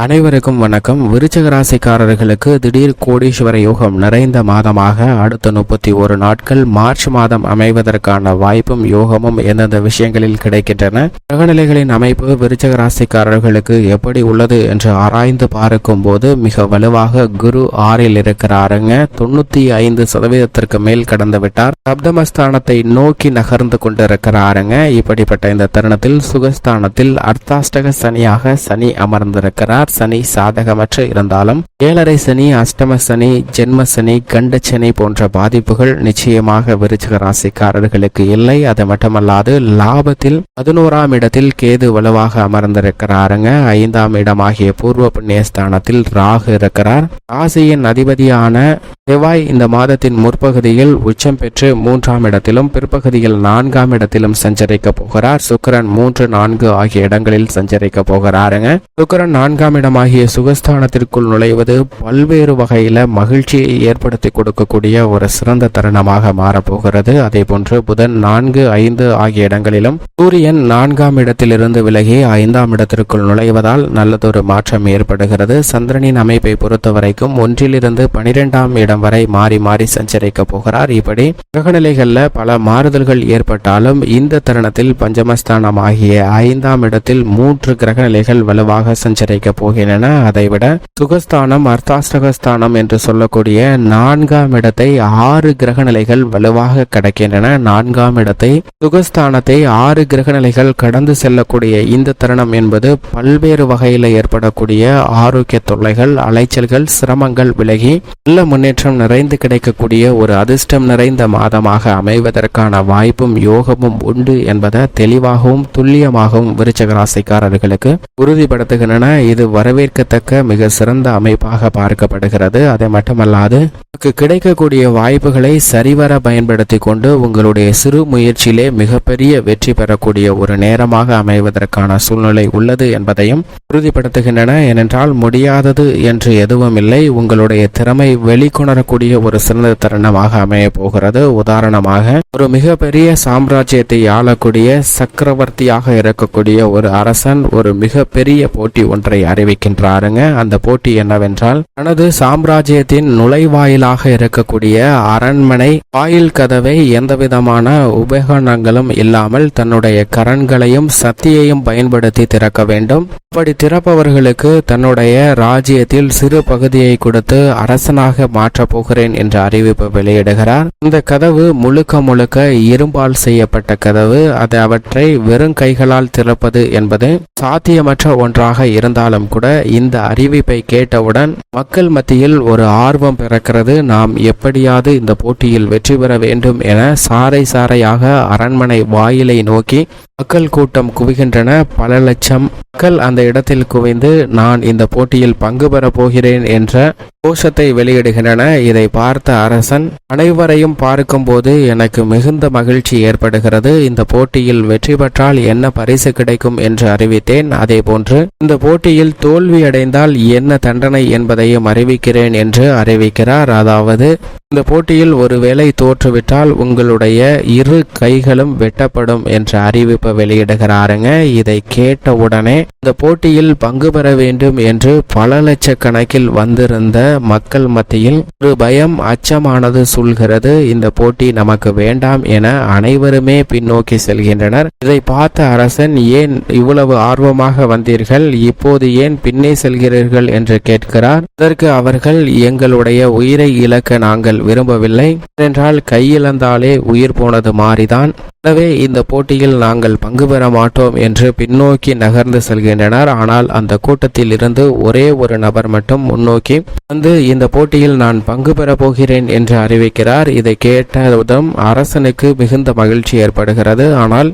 அனைவருக்கும் வணக்கம். விருச்சிக ராசிக்காரர்களுக்கு திடீர் கோடீஸ்வர யோகம் நிறைந்த மாதமாக அடுத்த 31 நாட்கள் மார்ச் மாதம் அமைவதற்கான வாய்ப்பும் யோகமும் எந்தெந்த விஷயங்களில் கிடைக்கின்றன, கிரகநிலைகளின் அமைப்பு விருச்சிக ராசிக்காரர்களுக்கு எப்படி உள்ளது என்று ஆராய்ந்து பார்க்கும் போது மிக வலுவாக குரு 6ல் இருக்கிறாருங்க. 95% மேல் கடந்து விட்டார். சப்தமஸ்தானத்தை நோக்கி நகர்ந்து கொண்டிருக்கிறாருங்க. இப்படிப்பட்ட இந்த தருணத்தில் சுகஸ்தானத்தில் அர்த்தாஷ்டக சனியாக சனி அமர்ந்திருக்கிறார். சனி சாதகமற்று இருந்தாலும் 7.5 சனி, அஷ்டம சனி, ஜென்ம சனி, கண்ட சனி போன்ற பாதிப்புகள் நிச்சயமாக விருச்சிக ராசிக்காரர்களுக்கு இல்லை. அது மட்டுமல்லாது லாபத்தில் 11ஆம் இடத்தில் கேது வலுவாக அமர்ந்திருக்கிறாருங்க. 5ஆம் இடமாகிய பூர்வ புண்ணியஸ்தானத்தில் ராகு இருக்கிறார். ராசியின் அதிபதியான செவ்வாய் இந்த மாதத்தின் முற்பகுதியில் உச்சம் பெற்று 3ஆம் இடத்திலும் பிற்பகுதியில் 4ஆம் இடத்திலும் சஞ்சரிக்க போகிறார். சுக்கிரன் 3, 4 ஆகிய இடங்களில் சஞ்சரிக்க போகிறாருங்க. சுக்கிரன் 4ஆம் இடமாகிய சுகஸ்தானத்திற்குள் நுழைவது பல்வேறு வகையில மகிழ்ச்சியை ஏற்படுத்தி கொடுக்கக்கூடிய ஒரு சிறந்த தருணமாக மாறப்போகிறது. அதே போன்று புதன் 4, 5 ஆகிய இடங்களிலும் சூரியன் 4ஆம் இடத்திலிருந்து விலகி 5ஆம் இடத்திற்குள் நுழைவதால் நல்லதொரு மாற்றம் ஏற்படுகிறது. சந்திரனின் அமைப்பை பொறுத்தவரைக்கும் 1லிருந்து 12ஆம் இடம் வரை மாறி மாறி சஞ்சரிக்க போகிறார். இப்படி கிரகநிலைகள்ல பல மாறுதல்கள் ஏற்பட்டாலும் இந்த தருணத்தில் பஞ்சமஸ்தானம் ஆகிய 5ஆம் இடத்தில் 3 கிரகநிலைகள் வலுவாக சஞ்சரிக்க போகின்றன. அதைவிட சுகஸ்தானம், அர்த்தாஷ்டகஸ்தானம் என்று சொல்லக்கூடிய 4ஆம் இடத்தை 6 கிரகநிலைகள் வலுவாக கடக்கின்றன. 4ஆம் இடத்தை சுகஸ்தானத்தை 6 கிரகநிலைகள் கடந்து செல்லக்கூடிய இந்த தருணம் என்பது பல்வேறு வகையில் ஏற்படக்கூடிய ஆரோக்கிய தொல்லைகள், அலைச்சல்கள், சிரமங்கள் விலகி நல்ல முன்னேற்றம் நிறைந்து கிடைக்கக்கூடிய ஒரு அதிர்ஷ்டம் நிறைந்த மாதமாக அமைவதற்கான வாய்ப்பும் யோகமும் உண்டு என்பதை தெளிவாகவும் துல்லியமாகவும் விருச்சிக ராசிக்காரர்களுக்கு உறுதிப்படுத்துகின்றன. இது வரவேற்கத்தக்க மிக சிறந்த அமைப்பாக பார்க்கப்படுகிறது. அதை மட்டுமல்லாது கிடைக்கக்கூடிய வாய்ப்புகளை சரிவர பயன்படுத்தி கொண்டு உங்களுடைய சிறு முயற்சியிலே மிகப்பெரிய வெற்றி பெறக்கூடிய ஒரு நேரமாக அமைவதற்கான சூழ்நிலை உள்ளது என்பதையும் உறுதிப்படுத்துகின்றன. ஏனென்றால் முடியாதது என்று எதுவும் இல்லை. உங்களுடைய திறமை வெளிக்கொணரக்கூடிய ஒரு சிறந்த தருணமாக அமைய போகிறது. உதாரணமாக ஒரு மிகப்பெரிய சாம்ராஜ்யத்தை ஆளக்கூடிய சக்கரவர்த்தியாக இருக்கக்கூடிய ஒரு அரசன் ஒரு மிகப்பெரிய போட்டி ஒன்றை அறிவிக்கின்றாருங்க. அந்த போட்டி என்னவென்றால் தனது சாம்ராஜ்யத்தின் நுழைவாயிலாக இருக்கக்கூடிய அரண்மனை வாயில் கதவை எந்தவிதமான உபகரணங்களும் இல்லாமல் தன்னுடைய கரன்களையும் சக்தியையும் பயன்படுத்தி திறக்க வேண்டும். அப்படி திறப்பவர்களுக்கு தன்னுடைய ராஜ்யத்தில் சிறு பகுதியை கொடுத்து அரசனாக மாற்றப் போகிறேன் என்ற அறிவிப்பு வெளியிடுகிறார். இந்த கதவு முழுக்க இரும்பால் செய்யப்பட்ட கதவு. அது அவற்றை வெறும் கைகளால் திறப்பது என்பது சாத்தியமற்ற ஒன்றாக இருந்தாலும் கூட இந்த அறிவிப்பை கேட்டவுடன் மக்கள் மத்தியில் ஒரு ஆர்வம் பிறக்கிறது. நாம் எப்படியாவது இந்த போட்டியில் வெற்றி பெற வேண்டும் என சாறை சாறையாக அரண்மனை வாயிலை நோக்கி மக்கள் கூட்டம் குவிகின்றன. பல லட்சம் மக்கள் அந்த இடத்தில் குவிந்து நான் இந்த போட்டியில் பங்கு பெற போகிறேன் என்ற கோஷத்தை வெளியிடுகின்றன. இதை பார்த்த அரசன் அனைவரையும் பார்க்கும்போது எனக்கு மிகுந்த மகிழ்ச்சி ஏற்படுகிறது. இந்த போட்டியில் வெற்றி பெற்றால் என்ன பரிசு கிடைக்கும் என்று அறிவித்தேன். அதே போன்று இந்த போட்டியில் தோல்வி அடைந்தால் என்ன தண்டனை என்பதையும் அறிவிக்கிறேன் என்று அறிவிக்கிறார். அதாவது இந்த போட்டியில் ஒருவேளை தோற்றுவிட்டால் உங்களுடைய 2 கைகளும் வெட்டப்படும் என்ற அறிவிப்பை வெளியிடுகிறாருங்க. இதை கேட்ட உடனே இந்த போட்டியில் பங்கு பெற வேண்டும் என்று பல லட்சக்கணக்கில் வந்திருந்த மக்கள் மத்தியில் ஒரு பயம், அச்சமானது சூழ்கிறது. இந்த போட்டி நமக்கு வேண்டாம் என அனைவருமே பின்னோக்கி செல்கின்றனர். இதை பார்த்த அரசன் ஏன் இவ்வளவு ஆர்வமாக வந்தீர்கள், இப்போது ஏன் பின்னே செல்கிறீர்கள் என்று கேட்கிறார். அதற்கு அவர்கள் எங்களுடைய உயிரை இழக்க நாங்கள் விரும்பவில்லை, என்றால் கையிழந்தாலே உயிர் போனது மாறிதான், எனவே இந்த போட்டியில் நாங்கள் பங்கு பெற மாட்டோம் என்று பின்னோக்கி நகர்ந்து செல்கின்றனர். ஆனால் அந்த கூட்டத்தில் இருந்து ஒரே ஒரு நபர் மட்டும் முன்னோக்கி வந்து இந்த போட்டியில் நான் பங்கு பெற போகிறேன் என்று அறிவிக்கிறார். இதை கேட்டதும் அரசனுக்கு மிகுந்த மகிழ்ச்சி ஏற்படுகிறது. ஆனால்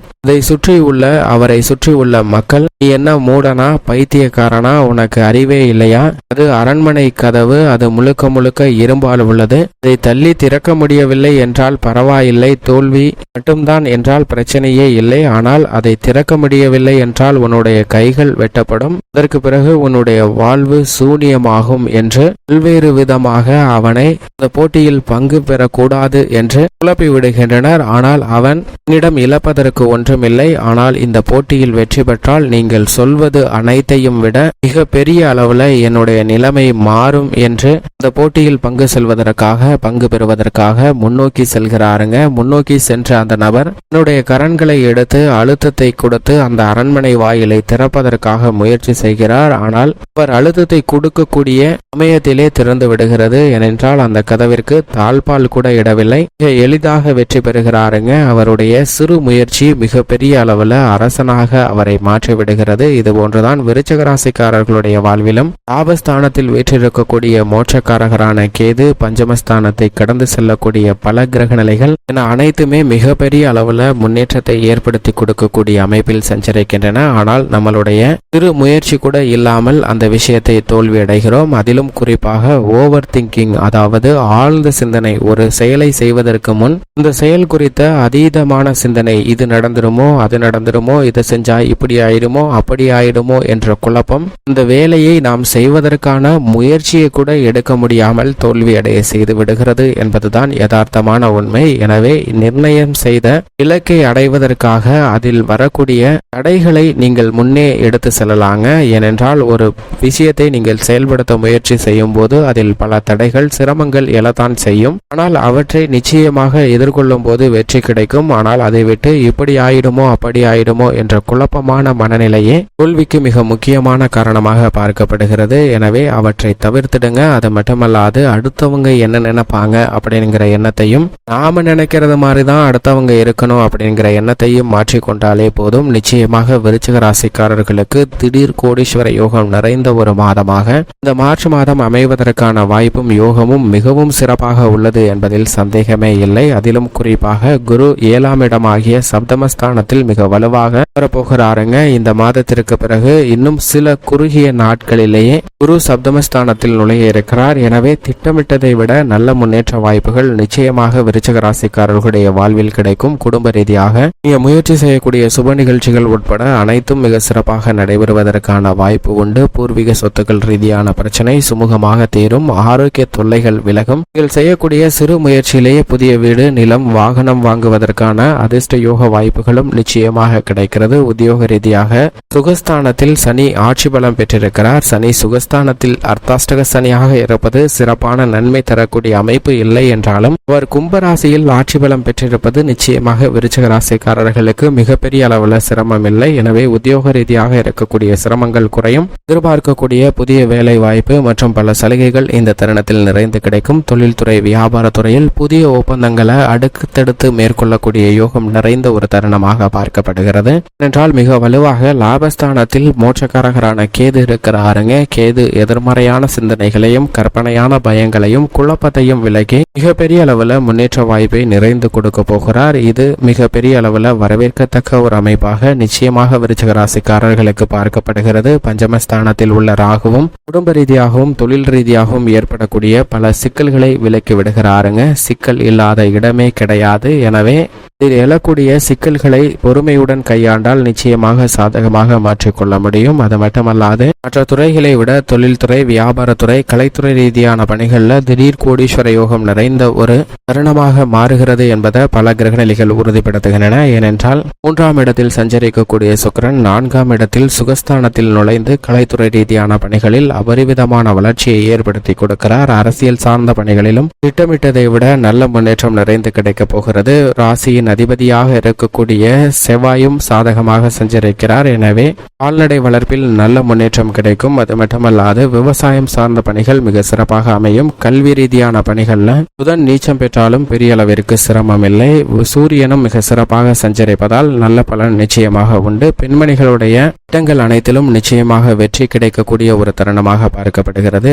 அவரை சுற்றியுள்ள மக்கள் நீ என்ன மூடனா, பைத்தியக்காரனா, உனக்கு அறிவே இல்லையா, அது அரண்மனை கதவு, அது முழுக்க இரும்பால் உள்ளது, இதை தள்ளி திறக்க முடியவில்லை என்றால் பரவாயில்லை, தோல்வி மட்டும்தான் என்றால் பிரச்சனையே இல்லை, ஆனால் அதை திறக்க முடியவில்லை என்றால் உன்னுடைய கைகள் வெட்டப்படும், அதற்கு பிறகு உன்னுடைய வாழ்வு சூனியமாகும் என்று பல்வேறு விதமாக அவனை இந்த போட்டியில் பங்கு பெறக்கூடாது என்று குழப்பி விடுகின்றனர். ஆனால் அவன் என்னிடம் இழப்பதற்கு ஒன்றுமில்லை, ஆனால் இந்த போட்டியில் வெற்றி பெற்றால் நீங்கள் சொல்வது அனைத்தையும் விட மிக பெரிய அளவுல என்னுடைய நிலைமை மாறும் என்று இந்த போட்டியில் பங்கு பெறுவதற்காக முன்னோக்கி செல்கிறாருங்க. முன்னோக்கி சென்ற அந்த நபர் தன்னுடைய கரன்களை எடுத்து அழுத்தத்தை கொடுத்து அந்த அரண்மனை வாயிலை திறப்பதற்காக முயற்சி செய்கிறார். ஆனால் அவர் அழுத்தத்தை கொடுக்கக்கூடிய சமயத்திலே திறந்து விடுகிறது. ஏனென்றால் அந்த கதவிற்கு தாழ்பால் கூட இடவில்லை. மிக எளிதாக வெற்றி பெறுகிறாருங்க. அவருடைய சிறு முயற்சி மிகப்பெரிய அளவுல அரசனாக அவரை மாற்றி விடுகிறது. இது போன்றுதான் விருச்சிக ராசிக்காரர்களுடைய வாழ்விலும் லாபஸ்தானத்தில் வீற்றிருக்கக்கூடிய மோட்சக்காரகரான கேது, பஞ்சமஸ்தானத்தை கடந்து செல்லக்கூடிய பல கிரக நிலைகள் என அனைத்துமே மிகப்பெரிய அளவுல முன்னேற்றத்தை ஏற்படுத்தி கொடுக்கக்கூடிய அமைப்பில் சஞ்சரிக்கின்றன. ஆனால் நம்மளுடைய சிறு முயற்சி கூட இல்லாமல் அந்த விஷயத்தை தோல்வி அடைகிறோம். அதிலும் குறிப்பாக ஓவர் திங்கிங், அதாவது ஆழ்ந்த சிந்தனை. ஒரு செயலை செய்வதற்கு முன் இந்த செயல் குறித்த அதீதமான சிந்தனை, இது நடந்துருமோ, அது நடந்துருமோ, இதை செஞ்சா இப்படி ஆயிடுமோ, அப்படி ஆயிடுமோ என்ற குழப்பம் இந்த வேலையை நாம் செய்வதற்கான முயற்சியை கூட எடுக்க முடியாமல் தோல்வி அடைய செய்து விடுகிறது என்பதுதான் யதார்த்தமான உண்மை. எனவே நிர்ணயம் செய்த இலக்கை அடைவதற்காக அதில் வரக்கூடிய தடைகளை நீங்கள் முன்னே எடுத்து செல்லலாங்க. ஏனென்றால் ஒரு விஷயத்தை நீங்கள் செயல்படுத்த முயற்சி செய்யும் போது அதில் பல தடைகள், சிரமங்கள் எழத்தான் செய்யும். ஆனால் அவற்றை நிச்சயமாக எதிர்கொள்ளும் போது வெற்றி கிடைக்கும். ஆனால் அதை விட்டு இப்படி ஆயிடுமோ, அப்படி ஆயிடுமோ என்ற குழப்பமான மனநிலையே தோல்விக்கு மிக முக்கியமான காரணமாக பார்க்கப்படுகிறது. எனவே அவற்றை தவிர்த்திடுங்க. அது மட்டுமல்லாது அடுத்தவங்க என்ன நினைப்பாங்க அப்படிங்கிற எண்ணத்தையும், நாம நினைக்கிறது மாதிரிதான் அடுத்தவங்க இருக்கணும் அப்படிங்கிற எண்ணத்தையும் மாற்றிக்கொண்டாலே போதும். நிச்சயமாக விருச்சிக ராசிக்காரர்களுக்கு திடீர் கோடீஸ்வர யோகம் நிறைந்த ஒரு மாதமாக இந்த மார்ச் மாதம் அமைவதற்கான வாய்ப்பும் யோகமும் மிகவும் சிறப்பாக உள்ளது என்பதில் சந்தேகமே இல்லை. அதிலும் குறிப்பாக குரு 7ஆம் இடமாகிய சப்தமஸ்தானத்தில் மிக வலுவாக வரப்போகிறாருங்க. இந்த மாதத்திற்கு பிறகு இன்னும் சில குறுகிய நாட்களிலேயே குரு சப்தமஸ்தானத்தில் நுழைய இருக்கிறார். எனவே திட்டமிட்டதை விட நல்ல முன்னேற்ற வாய்ப்புகள் நிச்சயமாக விருச்சிக ராசிக்காரர்களுடைய வாழ்வில் கிடைக்கும். குடும்ப ரீதியாக நீங்க முயற்சி செய்யக்கூடிய சுப நிகழ்ச்சிகள் உட்பட அனைத்தும் மிக சிறப்பாக நடைபெறுவதற்கான வாய்ப்பு உண்டு. பூர்வீக சொத்துக்கள் ரீதியான பிரச்சனை சுமூகமாக தீரும். ஆரோக்கிய தொல்லைகள் விலகும். நீங்கள் செய்யக்கூடிய சிறு முயற்சியிலேயே புதிய வீடு, நிலம், வாகனம் வாங்குவதற்கான அதிர்ஷ்ட யோக வாய்ப்புகளும் நிச்சயமாக கிடைக்கிறது. உத்தியோக ரீதியாக சுகஸ்தானத்தில் சனி ஆட்சி பலம் பெற்றிருக்கிறார். சனி சுகஸ்தானத்தில் அர்த்தாஷ்டக சனியாக இருப்பது சிறப்பான நன்மை தரக்கூடிய அமைப்பு இல்லை என்றாலும் அவர் கும்பராசியில் ஆட்சி பலம் பெற்றிருப்பது நிச்சயமாக விருச்சிக ராசிக்காரர்களுக்கு மிகப்பெரிய அளவுல சிரமம் இல்லை. எனவே உத்தியோக ரீதியாக இருக்கக்கூடிய சிரமங்கள் குறையும். எதிர்பார்க்கக்கூடிய புதிய வேலை வாய்ப்பு மற்றும் பல சலுகைகள் இந்த தருணத்தில் நிறைந்து கிடைக்கும். தொழில்துறை, வியாபாரத்துறையில் புதிய ஒப்பந்தங்களை அடுத்தடுத்து மேற்கொள்ளக்கூடிய யோகம் நிறைந்த ஒரு தருணமாக பார்க்கப்படுகிறது. என்றால் மிக வலுவாக லாபஸ்தானத்தில் மோட்சக்காரகரான கேது இருக்கிறாருங்க. கேது எதிர்மறையான சிந்தனைகளையும் கற்பனையான பயங்களையும் குழப்பத்தையும் விலகி மிகப்பெரிய அளவுல முன்னேற்ற வாய்ப்பை நிறைந்து கொடுக்க போகிறார். இது மிகப்பெரிய அளவுல வரவேற்கத்தக்க ஒரு அமைப்பாக நிச்சயமாக விருச்சிக ராசிக்காரர்களுக்கு பார்க்கப்படுகிறது. பஞ்சமஸ்தானத்தில் உள்ள ராகுவும் குடும்ப ரீதியாகவும் தொழில் ரீதியாகவும் ஏற்படக்கூடிய பல சிக்கல்களை விலக்கி விடுகிறாருங்க. சிக்கல் இல்லாத இடமே கிடையாது. எனவே இதில் எழக்கூடிய சிக்கல்களை பொறுமையுடன் கையாண்டால் நிச்சயமாக சாதகமாக மாற்றிக்கொள்ள முடியும். அது மட்டுமல்லாது மற்ற துறைகளை விட தொழில்துறை, வியாபாரத்துறை, கலைத்துறை ரீதியான பணிகளில் திடீர் கோடீஸ்வர யோகம் நிறைந்த ஒரு தருணமாக மாறுகிறது என்பதை பல கிரகநிலைகள் உறுதிப்படுத்துகின்றன. ஏனென்றால் 3ஆம் இடத்தில் சஞ்சரிக்கக்கூடிய சுக்கிரன் 4ஆம் இடத்தில் சுகஸ்தானத்தில் நுழைந்து கலைத்துறை ரீதியான பணிகளில் அபரிவிதமான வளர்ச்சியை ஏற்படுத்தி கொடுக்கிறார். அரசியல் சார்ந்த பணிகளிலும் திட்டமிட்டதை விட நல்ல முன்னேற்றம் நிறைந்து கிடைக்கப் போகிறது. ராசியின் அதிபதியாக இருக்கக்கூடிய செவ்வாயும் சாதகமாக சஞ்சரிக்கிறார். எனவே கால்நடை வளர்ப்பில் நல்ல முன்னேற்றம் கிடைக்கும். அது மட்டுமல்லாது விவசாயம் சார்ந்த பணிகள் மிக சிறப்பாக அமையும். கல்வி ரீதியான பணிகள்ல புதன் நீச்சம் பெற்றாலும் பெரிய அளவிற்கு சிரமம் இல்லை. சூரியனும் மிக சிறப்பாக சஞ்சரிப்பதால் நல்ல பலன் நிச்சயமாக உண்டு. பெண்மணிகளுடைய திட்டங்கள் அனைத்திலும் நிச்சயமாக வெற்றி கிடைக்கக்கூடிய ஒரு தருணமாக பார்க்கப்படுகிறது.